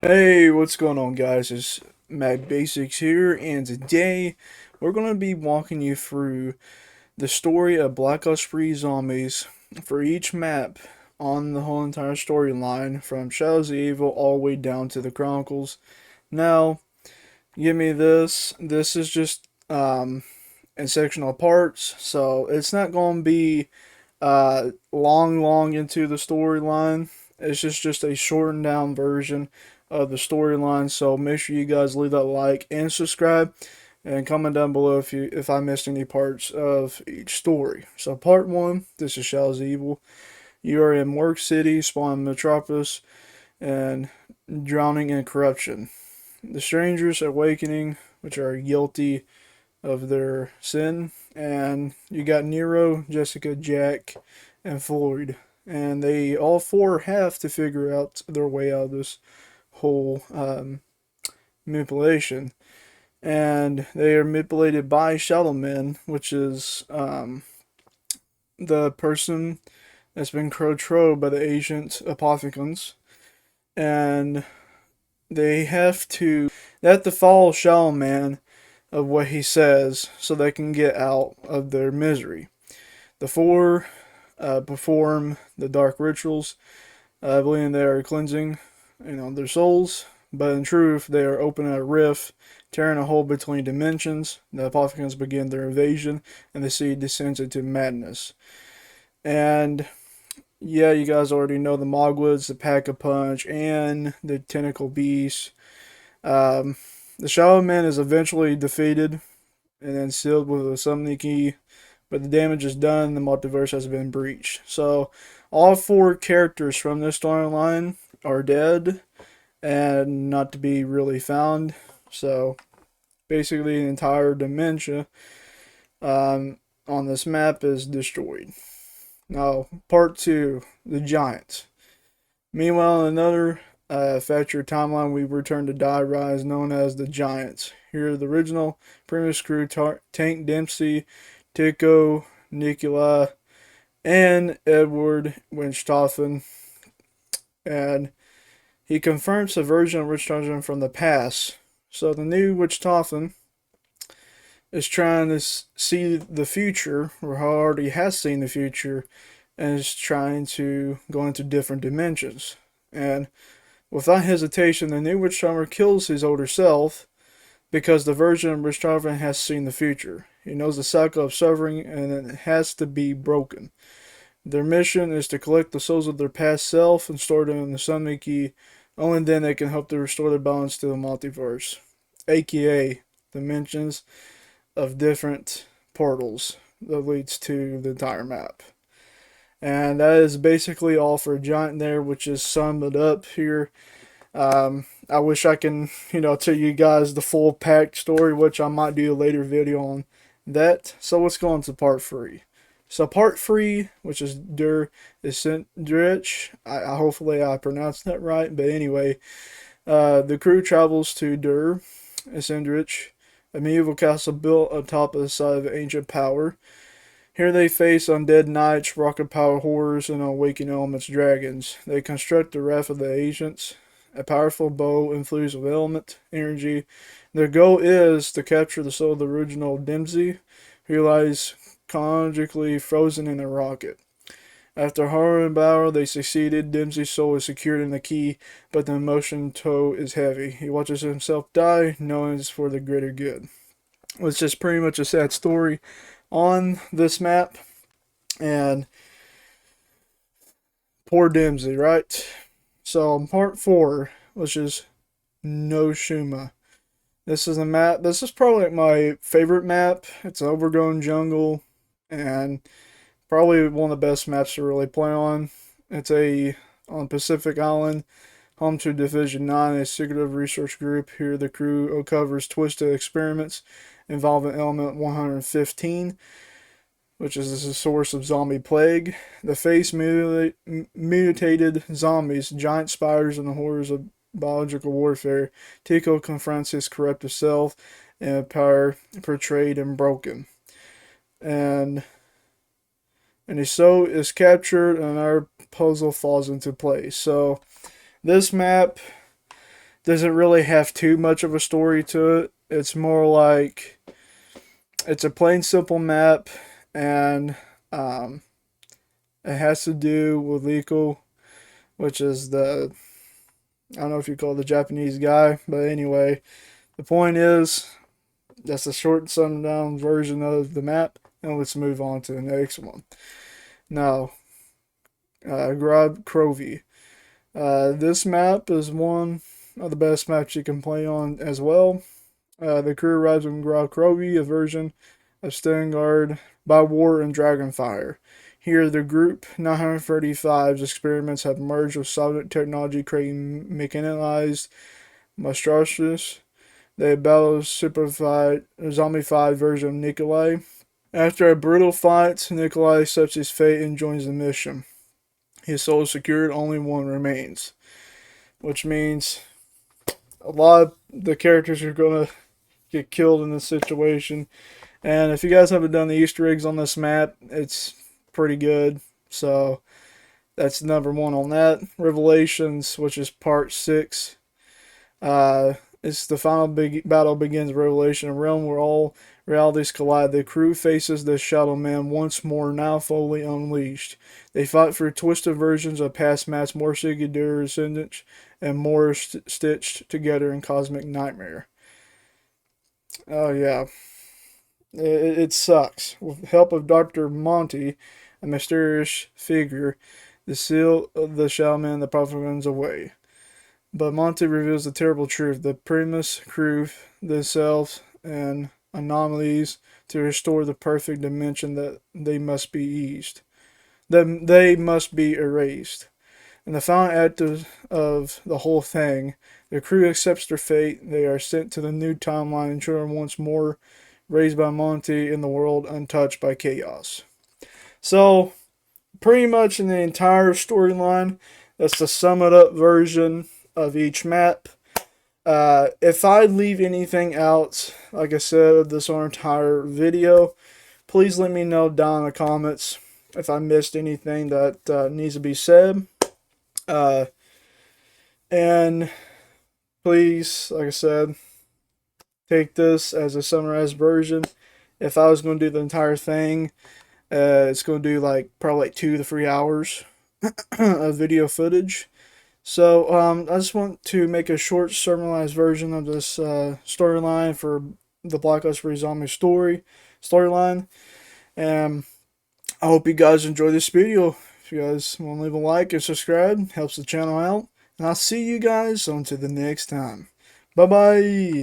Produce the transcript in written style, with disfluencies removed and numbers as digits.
Hey, what's going on, guys? It's Mac Basics here, and today we're going to be walking you through the story of Black Ops 3 Zombies for each map on the whole entire storyline from Shadows of Evil all the way down to the Chronicles. Now, give me this. This is just in sectional parts, so it's not going to be long into the storyline. It's just a shortened down version of the storyline. So make sure you guys leave that like and subscribe, and comment down below if I missed any parts of each story. So part one, this is Shadows of Evil. You are in Work City, spawn Metropolis, and drowning in corruption. The strangers awakening, which are guilty of their sin, and you got Nero, Jessica, Jack, and Floyd, and they all four have to figure out their way out of this whole manipulation, and they are manipulated by Shadow Men, which is the person that's been controlled by the agent Apothicons, and they have to follow Shadow Man of what he says so they can get out of their misery. The four perform the dark rituals, believing they are cleansing, their souls, but in truth, they are opening a rift, tearing a hole between dimensions. The Apothecans begin their invasion, and the sea descends into madness. And yeah, you guys already know the Mogwoods, the Pack-a-Punch, and the Tentacle Beast. Um, the Shadow Man is eventually defeated and then sealed with a summoning key, but the damage is done. The multiverse has been breached. So all four characters from this storyline are dead and not to be really found. So basically, the entire dementia on this map is destroyed. Now, part two, the Giants. Meanwhile, in another factory timeline, we return to Die Rise, known as the Giants. Here, the original premise crew: Tank Dempsey, Tico, Nicola, and Edward Winchtofen, and he confirms the version of Richthofen from the past. So the new Wichthofen is trying to see the future, or already has seen the future, and is trying to go into different dimensions. And without hesitation, the new Wichthofen kills his older self because the version of Richthofen has seen the future. He knows the cycle of suffering and it has to be broken. Their mission is to collect the souls of their past self and store them in the Summoning Key. Only then they can hope to restore the balance to the multiverse, aka dimensions of different portals that leads to the entire map. And that is basically all for Giant there, which is summed it up here. I wish I can, tell you guys the full packed story, which I might do a later video on that. So let's go on to part three. So part three, which is Der Isendrich, I hopefully I pronounced that right, but anyway, the crew travels to Der Isendrich, a medieval castle built atop the side of ancient power. Here they face undead knights, rocket power horrors, and awakened elements dragons. They construct the Wrath of the Ancients, a powerful bow infused with element energy. Their goal is to capture the soul of the original Dempsey, who lies chronologically frozen in a rocket. After horror and battle, they succeeded. Dempsey's soul is secured in the key, but the emotion toll is heavy. He watches himself die, knowing it's for the greater good. It's just pretty much a sad story on this map, and poor Dempsey, right? So, part four, which is Noshima. This is a map. This is probably like my favorite map. It's an overgrown jungle, and probably one of the best maps to really play on. It's on Pacific Island, home to Division 9, a secretive research group. Here, the crew uncovers twisted experiments involving element 115, which is the source of zombie plague. The face mutated zombies, giant spiders, and the horrors of biological warfare. Tico confronts his corrupted self and power portrayed and broken. And his soul is captured and our puzzle falls into place. So this map doesn't really have too much of a story to it. It's more like it's a plain simple map, and um, it has to do with Liko, which is the, I don't know if you call it the Japanese guy, but anyway, the point is that's a short and summed down version of the map, and let's move on to the next one. Now, Grob Crovey. This map is one of the best maps you can play on as well. The crew arrives in Grob Crovey, a version of Stengard by War and Dragonfire. Here, the Group 935's experiments have merged with Soviet technology, creating mechanized monstrosities. They battle a zombified version of Nikolai. After a brutal fight, Nikolai accepts his fate and joins the mission. His soul is secured, only one remains. Which means a lot of the characters are going to get killed in this situation. And if you guys haven't done the Easter eggs on this map, it's pretty good. So that's number one on that. Revelations, which is part 6. It's the final big battle begins. Revelation, a realm where all realities collide. The crew faces the Shadow Man once more, now fully unleashed. They fight for twisted versions of past maps, more Sigidur Ascendant, and more stitched together in cosmic nightmare. Oh yeah, it sucks. With the help of Dr. Monty, a mysterious figure, the seal of the Shadow Man, the prophet runs away. But Monty reveals the terrible truth. The Primus crew themselves and anomalies to restore the perfect dimension that they must be eased. That they must be erased. In the final act of the whole thing, the crew accepts their fate. They are sent to the new timeline and children once more raised by Monty in the world untouched by chaos. So, pretty much in the entire storyline, that's the sum it up version of each map. If I leave anything out, like I said, of this entire video, please let me know down in the comments if I missed anything that needs to be said. And please, like I said, take this as a summarized version. If I was going to do the entire thing, it's going to do probably 2 to 3 hours of video footage. So I just want to make a short summarized version of this storyline for the Black Ops 3 Zombie storyline. And I hope you guys enjoy this video. If you guys want to leave a like and subscribe, helps the channel out. And I'll see you guys on to the next time. Bye bye.